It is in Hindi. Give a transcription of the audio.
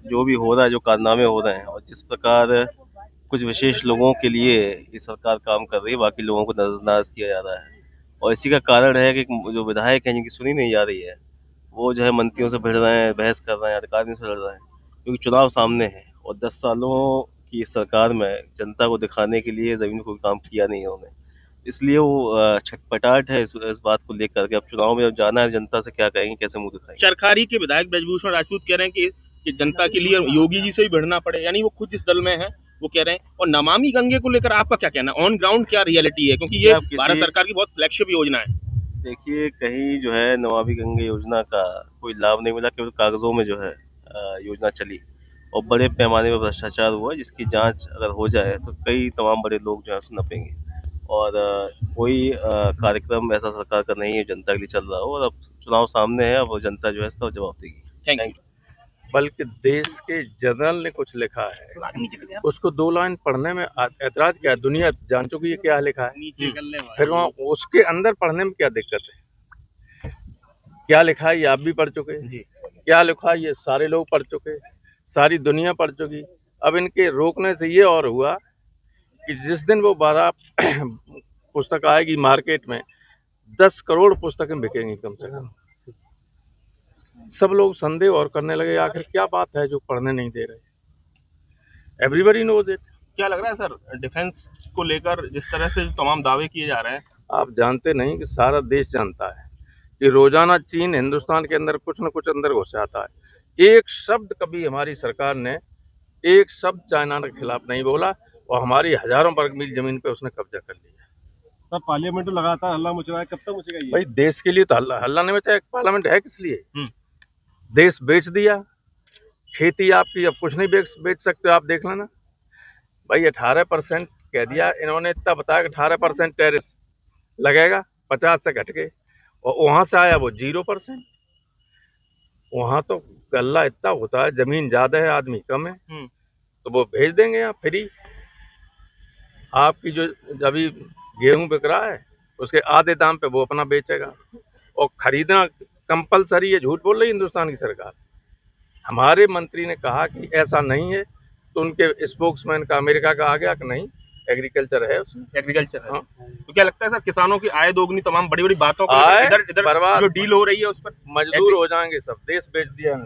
जो भी हो रहा है, जो कारनामे हो रहे हैं और जिस प्रकार कुछ विशेष लोगों के लिए ये सरकार काम कर रही है, बाकी लोगों को नज़रअंदाज किया जा रहा है। और इसी का कारण है कि जो विधायक हैं जिनकी सुनी नहीं जा रही है, वो जो है मंत्रियों से भिड़ रहे हैं, बहस कर रहे हैं, अधिकारियों से लड़ रहे हैं, क्योंकि चुनाव सामने है और 10 सालों की इस सरकार में जनता को दिखाने के लिए ज़मीन कोई काम किया नहीं है उन्होंने। इसलिए वो छटपटाहट है इस बात को लेकर के अब चुनाव में जब जाना है जनता से क्या कहेंगे, कैसे मुंह दिखाएंगे। चरखारी के विधायक ब्रजभूषण राजपूत कह रहे हैं कि जनता के लिए योगी जी से ही भिड़ना पड़े, यानी वो खुद इस दल में है, वो कह रहे हैं। और नमामि गंगे को लेकर आपका क्या कहना है, ऑन ग्राउंड क्या रियलिटी है, क्योंकि ये भारत सरकार की बहुत फ्लैगशिप योजना है। देखिए, कहीं जो है नमामि गंगे योजना का कोई लाभ नहीं मिला, केवल कागजों में जो है योजना चली और बड़े पैमाने पर भ्रष्टाचार हुआ, जिसकी जांच अगर हो जाए तो कई तमाम बड़े लोग जो है उससे नपेंगे। और कोई कार्यक्रम ऐसा सरकार का नहीं है जनता के लिए चल रहा हो, और अब चुनाव सामने है, अब जनता जो है इसका जवाब देगी। Thank you. बल्कि देश के जनरल ने कुछ लिखा है, उसको 2 लाइन पढ़ने में ऐतराज क्या है? दुनिया जान चुकी है क्या लिखा है, फिर वहाँ उसके अंदर पढ़ने में क्या दिक्कत है? क्या लिखा है ये आप भी पढ़ चुके हैं, क्या लिखा है ये सारे लोग पढ़ चुके, सारी दुनिया पढ़ चुकी। अब इनके रोकने से ये और हुआ कि जिस दिन वो 12 पुस्तक आएगी मार्केट में, 10 करोड़ पुस्तकें बिकेंगी कम से कम। सब लोग संदेह और करने लगे, आखिर क्या बात है जो पढ़ने नहीं दे रहे। Everybody knows it. क्या लग रहा है सर, डिफेंस को लेकर जिस तरह से तमाम दावे किए जा रहे हैं? आप जानते नहीं कि सारा देश जानता है कि रोजाना चीन हिंदुस्तान के अंदर कुछ न कुछ अंदर घुस आता है। एक शब्द कभी हमारी सरकार ने एक शब्द चाइना के खिलाफ नहीं बोला और हमारी हजारों वर्ग मील जमीन पे उसने कब्जा कर लिया। सब पार्लियामेंट में लगातार हल्ला मच रहा है, कब तक मचेगा ये? भाई देश के लिए तो हल्ला नहीं मचा, पार्लियामेंट है किस लिए? देश बेच दिया, खेती आपकी अब कुछ नहीं बेच सकते, आप देख लेना भाई। 18% कह दिया इन्होंने, इतना बताया कि 18% टैरिफ लगेगा, 50 से घट के, और वहां से आया वो 0%। वहां तो गल्ला इतना होता है, जमीन ज्यादा है आदमी कम है, तो वो भेज देंगे यहाँ फ्री। आपकी जो अभी गेहूं बिक रहा है उसके आधे दाम पे वो अपना बेचेगा, और खरीदना कंपलसरी है। झूठ बोल रही हिंदुस्तान की सरकार। हमारे मंत्री ने कहा कि ऐसा नहीं है, तो उनके स्पोक्समैन का अमेरिका का आ गया कि नहीं, एग्रीकल्चर है उसमें, एग्रीकल्चर है। हाँ। तो क्या लगता है सर, किसानों की आय दोगुनी, तमाम बड़ी बड़ी बातों को आय इधर बर्बाद, जो डील हो रही है उस पर मजदूर हो जाएंगे सब, देश बेच दिया है।